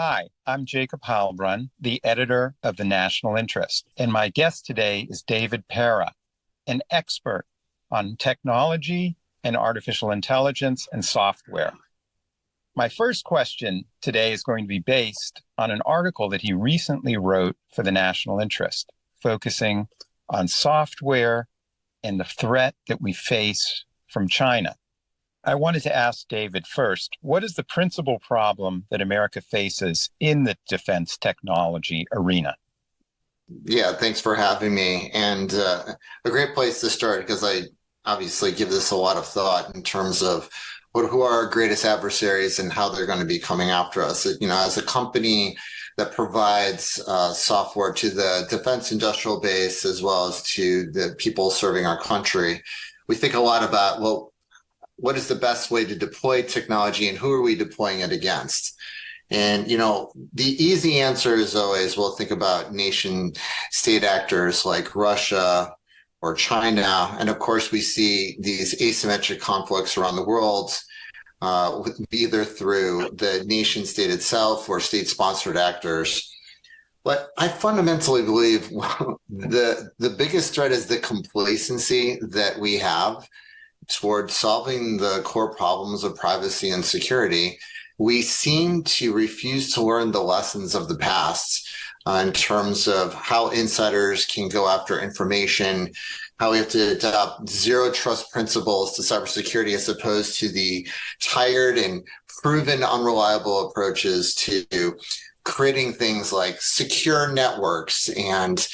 Hi, I'm Jacob Heilbrunn, the editor of The National Interest, and my guest today is David Pearah, an expert on technology and artificial intelligence and software. My first question today is going to be based on an article that he recently wrote for The National Interest, focusing on software and the threat that we face from China. I wanted to ask David first, what is the principal problem that America faces in the defense technology arena? Yeah, thanks for having me. And a great place to start, because I obviously give this a lot of thought in terms of who are our greatest adversaries and how they're going to be coming after us. As a company that provides software to the defense industrial base as well as to the people serving our country, we think a lot about, well, what is the best way to deploy technology and who are we deploying it against? And, the easy answer is always, well, think about nation state actors like Russia or China. And of course, we see these asymmetric conflicts around the world, either through the nation state itself or state sponsored actors. But I fundamentally believe the biggest threat is the complacency that we have toward solving the core problems of privacy and security. We seem to refuse to learn the lessons of the past in terms of how insiders can go after information, how we have to adopt zero trust principles to cybersecurity as opposed to the tired and proven unreliable approaches to creating things like secure networks and,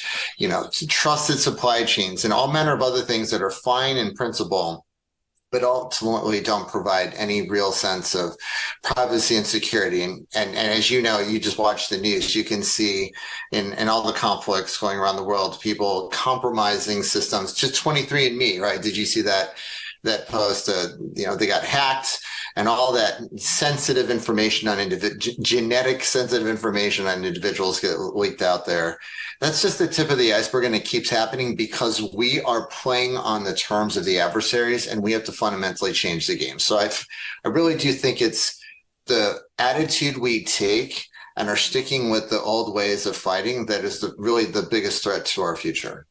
trusted supply chains and all manner of other things that are fine in principle, but ultimately don't provide any real sense of privacy and security. And as you know, you just watch the news, you can see in all the conflicts going around the world, people compromising systems. Just 23andMe, right? Did you see that post? They got hacked and all that sensitive information on genetic sensitive information on individuals get leaked out there. That's just the tip of the iceberg, and it keeps happening because we are playing on the terms of the adversaries, and we have to fundamentally change the game. So I really do think it's the attitude we take and are sticking with the old ways of fighting that is really the biggest threat to our future.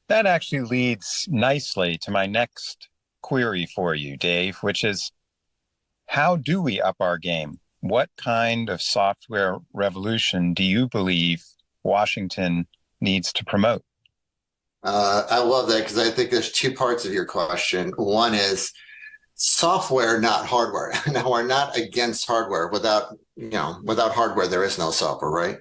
That actually leads nicely to my next query for you, Dave, which is, how do we up our game? What kind of software revolution do you believe Washington needs to promote? I love that, because I think there's two parts of your question. One is software, not hardware. Now, we're not against hardware. Without hardware, there is no software, right?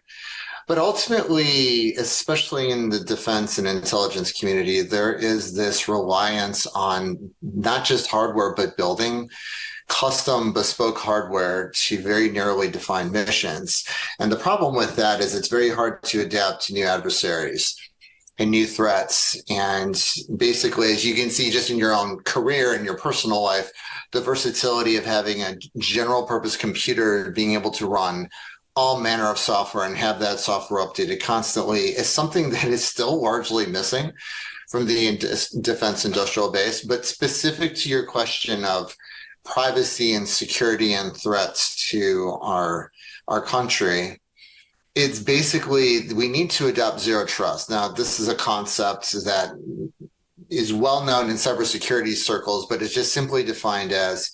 But ultimately, especially in the defense and intelligence community, there is this reliance on not just hardware, but building custom bespoke hardware to very narrowly defined missions. And the problem with that is it's very hard to adapt to new adversaries and new threats. And basically, as you can see just in your own career and your personal life, the versatility of having a general purpose computer being able to run all manner of software and have that software updated constantly is something that is still largely missing from the defense industrial base. But specific to your question of privacy and security and threats to our country, it's basically we need to adopt zero trust. Now, this is a concept that is well known in cybersecurity circles, but it's just simply defined as,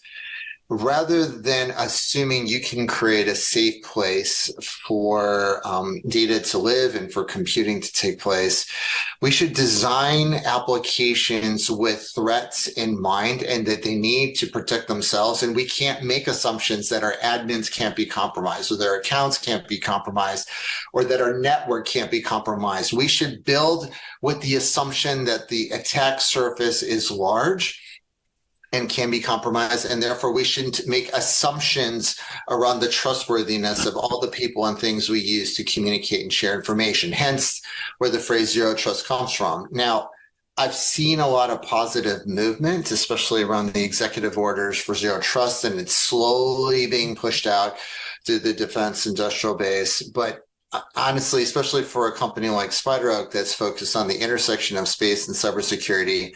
rather than assuming you can create a safe place for data to live and for computing to take place, we should design applications with threats in mind and that they need to protect themselves. And we can't make assumptions that our admins can't be compromised or their accounts can't be compromised or that our network can't be compromised. We should build with the assumption that the attack surface is large and can be compromised, and therefore we shouldn't make assumptions around the trustworthiness of all the people and things we use to communicate and share information, hence where the phrase zero trust comes from. Now, I've seen a lot of positive movement, especially around the executive orders for zero trust, and it's slowly being pushed out to the defense industrial base. But honestly, especially for a company like SpiderOak that's focused on the intersection of space and cybersecurity,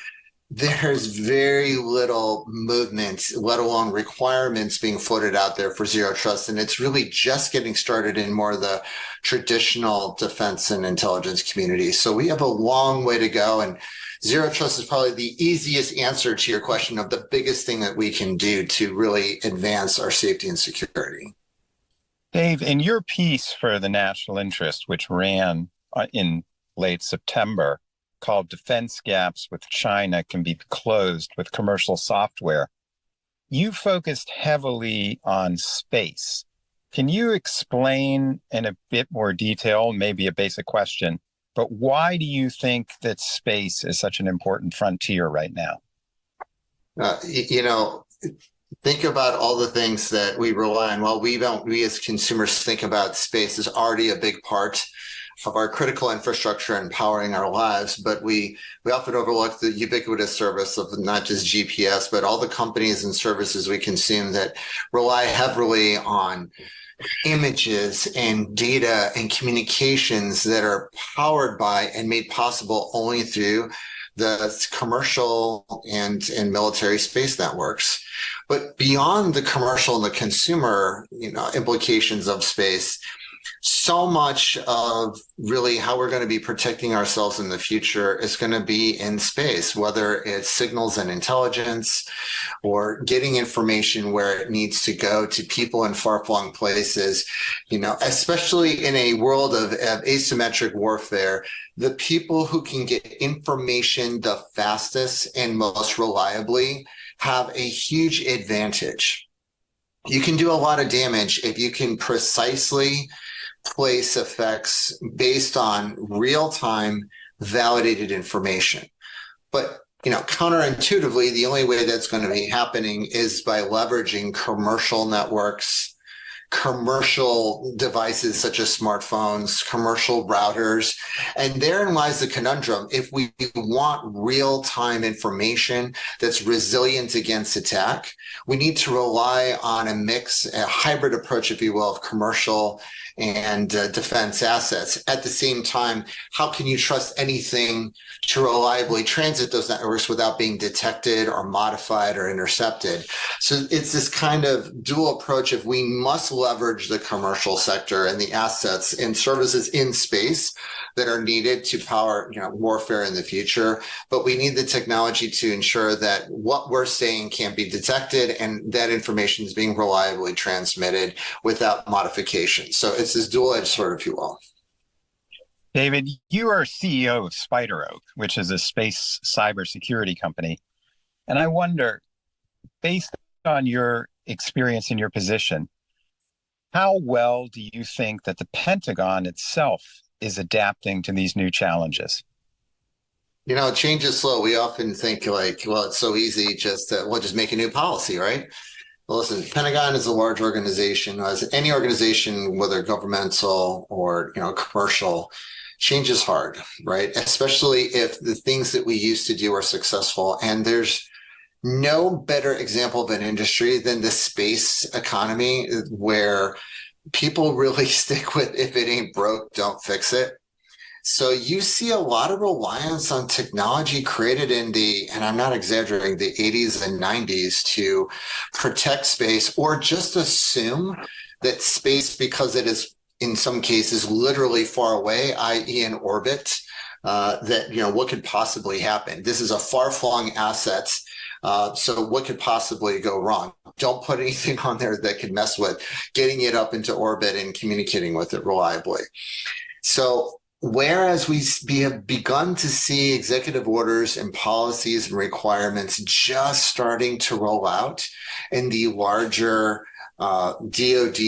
there's very little movement, let alone requirements being floated out there for zero trust. And it's really just getting started in more of the traditional defense and intelligence community. So we have a long way to go. And zero trust is probably the easiest answer to your question of the biggest thing that we can do to really advance our safety and security. Dave, in your piece for the National Interest, which ran in late September, called Defense Gaps with China Can Be Closed with Commercial Software, you focused heavily on space. Can you explain in a bit more detail, maybe a basic question, but why do you think that space is such an important frontier right now? You know, think about all the things that we rely on. Well, we as consumers think about space as already a big part of our critical infrastructure and powering our lives, but we often overlook the ubiquitous service of not just GPS, but all the companies and services we consume that rely heavily on images and data and communications that are powered by and made possible only through the commercial and military space networks. But beyond the commercial and the consumer, implications of space, so much of really how we're going to be protecting ourselves in the future is going to be in space, whether it's signals and intelligence or getting information where it needs to go to people in far-flung places, especially in a world of asymmetric warfare. The people who can get information the fastest and most reliably have a huge advantage. You can do a lot of damage if you can precisely place effects based on real-time validated information. But counterintuitively, the only way that's going to be happening is by leveraging commercial networks, commercial devices such as smartphones, commercial routers. And therein lies the conundrum. If we want real-time information that's resilient against attack, we need to rely on a hybrid approach, if you will, of commercial and defense assets. At the same time, how can you trust anything to reliably transit those networks without being detected or modified or intercepted? So it's this kind of dual approach of we must leverage the commercial sector and the assets and services in space that are needed to power warfare in the future. But we need the technology to ensure that what we're saying can't be detected and that information is being reliably transmitted without modification. So it's this dual-edged sword, if you will. David, you are CEO of SpiderOak, which is a space cybersecurity company. And I wonder, based on your experience in your position, how well do you think that the Pentagon itself is adapting to these new challenges? Change is slow. We often think it's so easy just make a new policy, right? Well, listen, Pentagon is a large organization. As any organization, whether governmental or commercial, change is hard, right? Especially if the things that we used to do are successful. And there's no better example of an industry than the space economy, where people really stick with, if it ain't broke, don't fix it. So you see a lot of reliance on technology created in and I'm not exaggerating, the 80s and 90s to protect space, or just assume that space, because it is in some cases literally far away, i.e. in orbit, what could possibly happen? This is a far-flung asset. So what could possibly go wrong? Don't put anything on there that could mess with getting it up into orbit and communicating with it reliably. So whereas we have begun to see executive orders and policies and requirements just starting to roll out in the larger DoD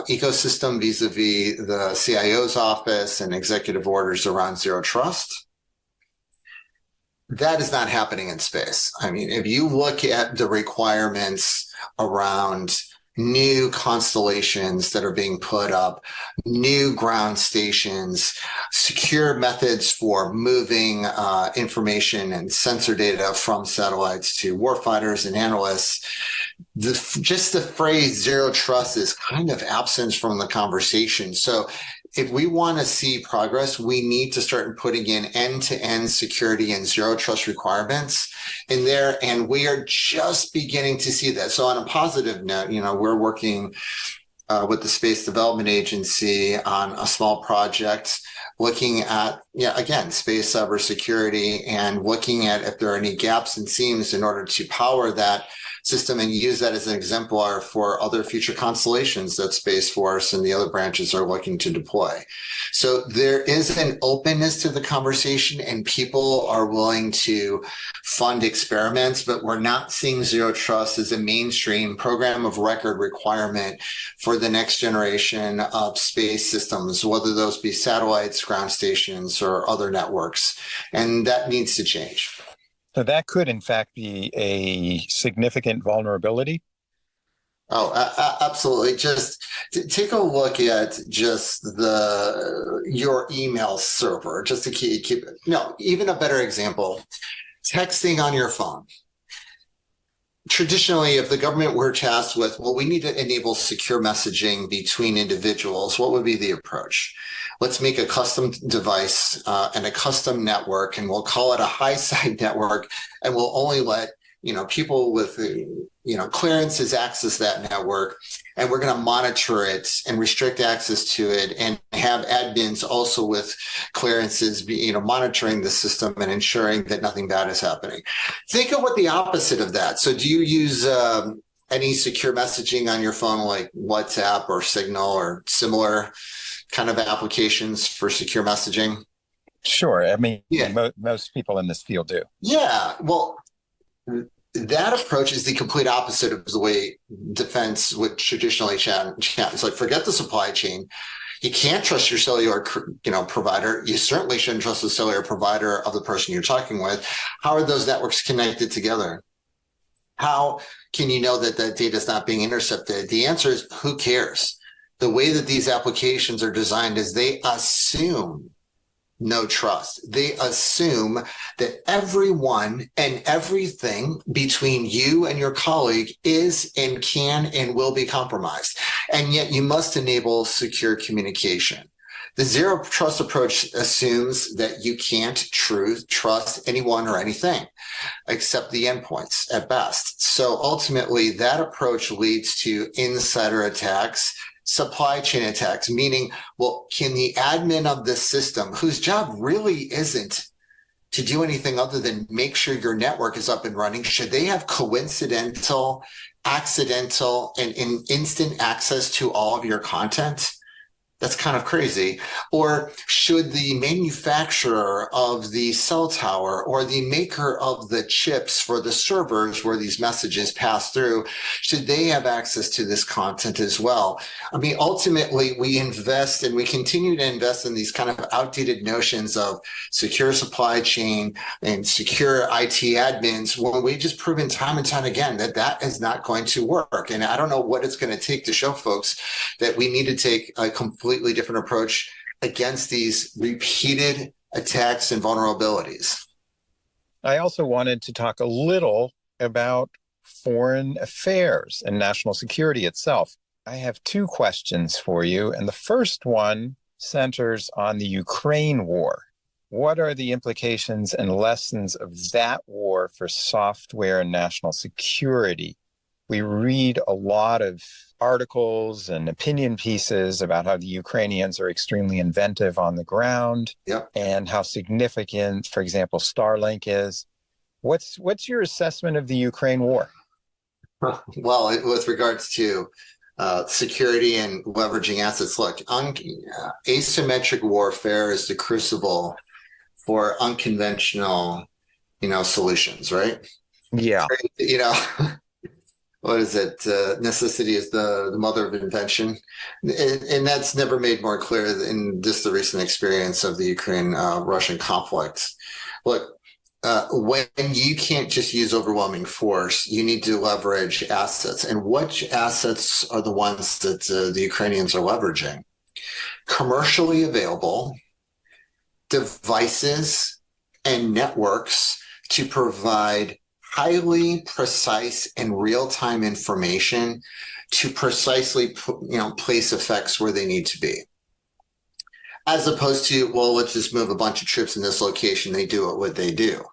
ecosystem vis-a-vis the CIO's office and executive orders around zero trust, that is not happening in space. I mean, if you look at the requirements around new constellations that are being put up, new ground stations, secure methods for moving information and sensor data from satellites to warfighters and analysts, just the phrase zero trust is kind of absent from the conversation. So if we want to see progress, we need to start putting in end-to-end security and zero trust requirements in there. And we are just beginning to see that. So on a positive note, we're working with the Space Development Agency on a small project looking at, again, space cybersecurity and looking at if there are any gaps and seams in order to power that system and use that as an exemplar for other future constellations that Space Force and the other branches are looking to deploy. So there is an openness to the conversation and people are willing to fund experiments, but we're not seeing zero trust as a mainstream program of record requirement for the next generation of space systems, whether those be satellites, ground stations, or other networks. And that needs to change. So that could, in fact, be a significant vulnerability. Oh, absolutely. Just take a look at just your email server, just to keep even a better example, texting on your phone. Traditionally, if the government were tasked with, well, we need to enable secure messaging between individuals, what would be the approach? Let's make a custom device and a custom network, and we'll call it a high-side network, and we'll only let people with clearances access that network, and we're going to monitor it and restrict access to it, and have admins also with clearances, monitoring the system and ensuring that nothing bad is happening. Think of what the opposite of that. So, do you use any secure messaging on your phone, like WhatsApp or Signal or similar kind of applications for secure messaging? Sure. I mean, most people in this field do. Yeah. Well, that approach is the complete opposite of the way defense would traditionally chat. It's like, forget the supply chain. You can't trust your cellular, provider. You certainly shouldn't trust the cellular provider of the person you're talking with. How are those networks connected together? How can you know that that data is not being intercepted? The answer is, who cares? The way that these applications are designed is they assume no trust. They assume that everyone and everything between you and your colleague is and can and will be compromised. And yet you must enable secure communication. The zero trust approach assumes that you can't trust anyone or anything except the endpoints at best. So ultimately, that approach leads to insider attacks, supply chain attacks, meaning, well, can the admin of the system, whose job really isn't to do anything other than make sure your network is up and running, should they have coincidental, accidental, and instant access to all of your content? That's kind of crazy. Or should the manufacturer of the cell tower or the maker of the chips for the servers where these messages pass through, should they have access to this content as well? I mean, ultimately, we invest and we continue to invest in these kind of outdated notions of secure supply chain and secure IT admins when we've just proven time and time again that that is not going to work. And I don't know what it's going to take to show folks that we need to take a completely different approach against these repeated attacks and vulnerabilities. I also wanted to talk a little about foreign affairs and national security itself. I have two questions for you, and the first one centers on the Ukraine war. What are the implications and lessons of that war for software and national security? We read a lot of articles and opinion pieces about how the Ukrainians are extremely inventive on the ground. Yep. And how significant, for example, Starlink is. What's your assessment of the Ukraine war? Well, with regards to security and leveraging assets, look, asymmetric warfare is the crucible for unconventional, solutions, right? Yeah. What is it? Necessity is the mother of invention. And that's never made more clear in just the recent experience of the Ukraine-Russian conflict. Look, when you can't just use overwhelming force, you need to leverage assets. And what assets are the ones that the Ukrainians are leveraging? Commercially available devices and networks to provide highly precise and real-time information to precisely, place effects where they need to be. As opposed to, well, let's just move a bunch of troops in this location. They do what they do,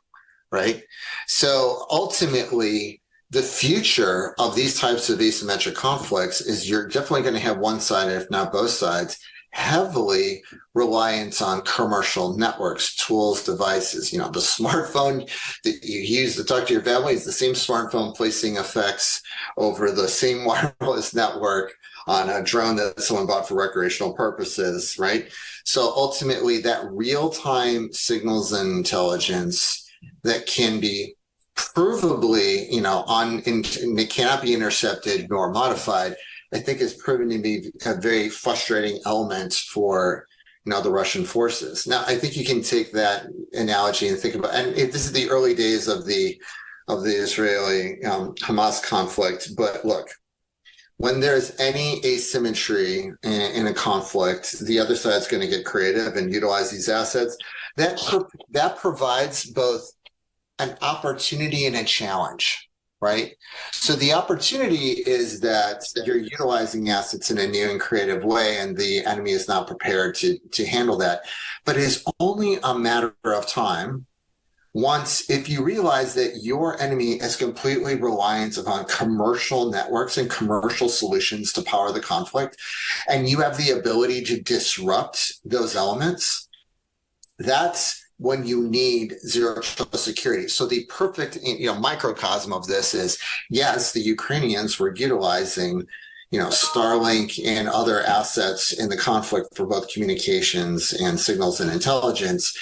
right? So ultimately, the future of these types of asymmetric conflicts is you're definitely going to have one side, if not both sides, heavily reliant on commercial networks, tools, devices. You know, the smartphone that you use to talk to your family is the same smartphone placing effects over the same wireless network on a drone that someone bought for recreational purposes, right? So ultimately, that real-time signals and intelligence that can be provably, and it cannot be intercepted nor modified, I think is proven to be a very frustrating element for the Russian forces. Now, I think you can take that analogy and think about, and this is the early days of the Israeli Hamas conflict. But look, when there's any asymmetry in a conflict, the other side's going to get creative and utilize these assets. That provides both an opportunity and a challenge. Right. So the opportunity is that you're utilizing assets in a new and creative way, and the enemy is not prepared to handle that. But it is only a matter of time if you realize that your enemy is completely reliant upon commercial networks and commercial solutions to power the conflict, and you have the ability to disrupt those elements. That's when you need zero trust security. So the perfect, microcosm of this is, yes, the Ukrainians were utilizing, Starlink and other assets in the conflict for both communications and signals and intelligence.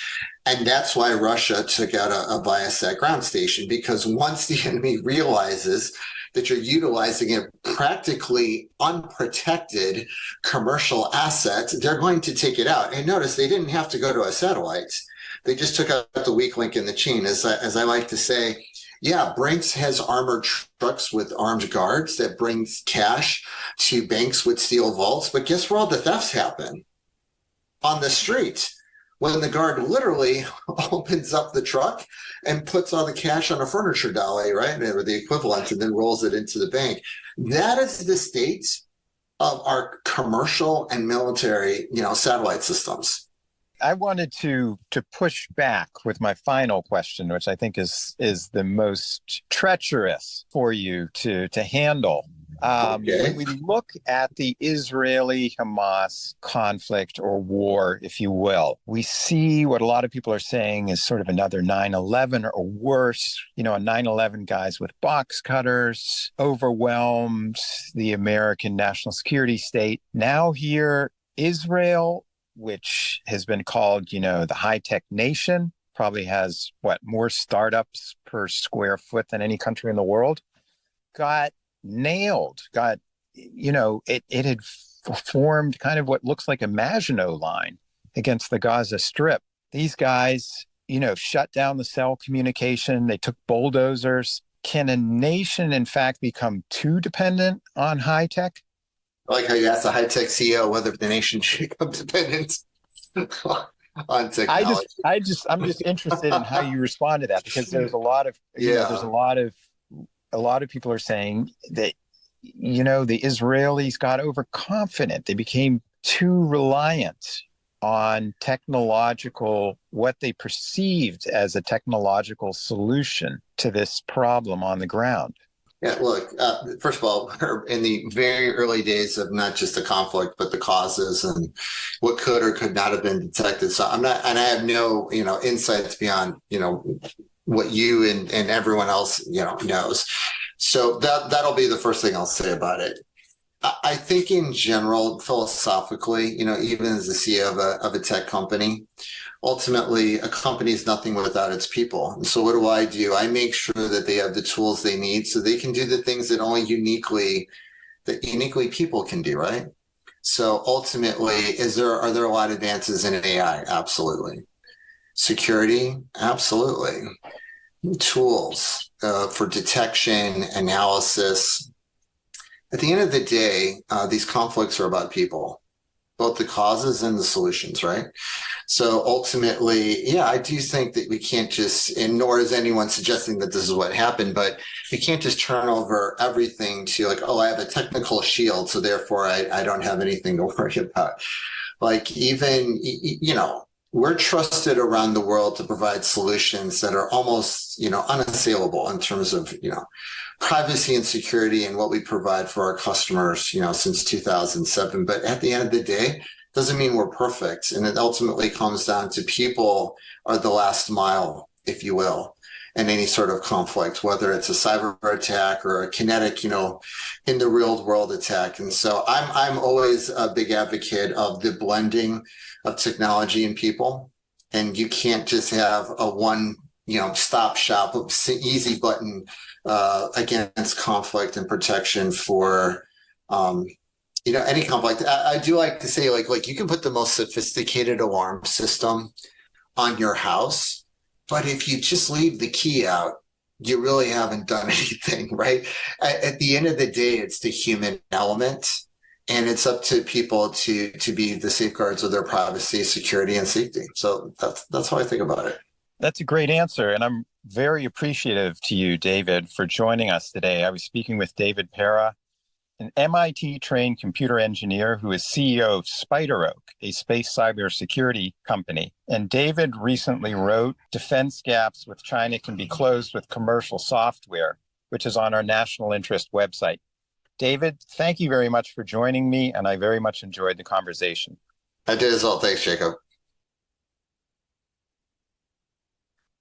And that's why Russia took out a Viasat ground station, because once the enemy realizes that you're utilizing a practically unprotected commercial asset, they're going to take it out. And notice they didn't have to go to a satellite. They just took out the weak link in the chain. As I like to say, yeah, Brinks has armored trucks with armed guards that brings cash to banks with steel vaults. But guess where all the thefts happen? On the street, when the guard literally opens up the truck and puts all the cash on a furniture dolly, right, or the equivalent, and then rolls it into the bank. That is the state of our commercial and military, satellite systems. I wanted to push back with my final question, which I think is the most treacherous for you to handle. Okay. When we look at the Israeli-Hamas conflict or war, if you will, we see what a lot of people are saying is sort of another 9/11 or worse. On 9/11, guys with box cutters overwhelmed the American national security state. Now here, Israel, which has been called, the high-tech nation, probably has, more startups per square foot than any country in the world, got nailed, it had formed kind of what looks like a Maginot line against the Gaza Strip. These guys, shut down the cell communication. They took bulldozers. Can a nation, in fact, become too dependent on high-tech? I like how you asked a high-tech CEO whether the nation should become dependent on technology. I'm just interested in how you respond to that, because there's a lot of, there's a lot of people are saying that, the Israelis got overconfident. They became too reliant on what they perceived as a technological solution to this problem on the ground. Yeah, look, first of all, we're in the very early days of not just the conflict, but the causes and what could or could not have been detected. So I'm not, and I have no, insights beyond, what you and everyone else, knows. So that'll be the first thing I'll say about it. I think in general, philosophically, even as the CEO of a tech company, ultimately a company is nothing without its people. And so what do? I make sure that they have the tools they need so they can do the things that only uniquely people can do, right? So ultimately, are there a lot of advances in AI? Absolutely. Security? Absolutely. Tools for detection, analysis. At the end of the day, these conflicts are about people, both the causes and the solutions, right? So ultimately, yeah, I do think that we can't just, and nor is anyone suggesting that this is what happened, but we can't just turn over everything to like, oh, I have a technical shield, so therefore I don't have anything to worry about. Like even, we're trusted around the world to provide solutions that are almost, unassailable in terms of, privacy and security and what we provide for our customers, since 2007. But at the end of the day, doesn't mean we're perfect. And it ultimately comes down to people are the last mile, if you will, in any sort of conflict, whether it's a cyber attack or a kinetic, in the real world attack. And so I'm always a big advocate of the blending of technology and people. And you can't just have a one, stop shop of easy button against conflict and protection for, any conflict. I do like to say, like you can put the most sophisticated alarm system on your house, but if you just leave the key out, you really haven't done anything, right? At the end of the day, it's the human element, and it's up to people to be the safeguards of their privacy, security, and safety. So that's how I think about it. That's a great answer. And I'm very appreciative to you, David, for joining us today. I was speaking with David Pearah, an MIT-trained computer engineer who is CEO of SpiderOak, a space cybersecurity company. And David recently wrote, "Defense gaps with China can be closed with commercial software," which is on our national interest website. David, thank you very much for joining me, and I very much enjoyed the conversation. I did as well. Thanks, Jacob.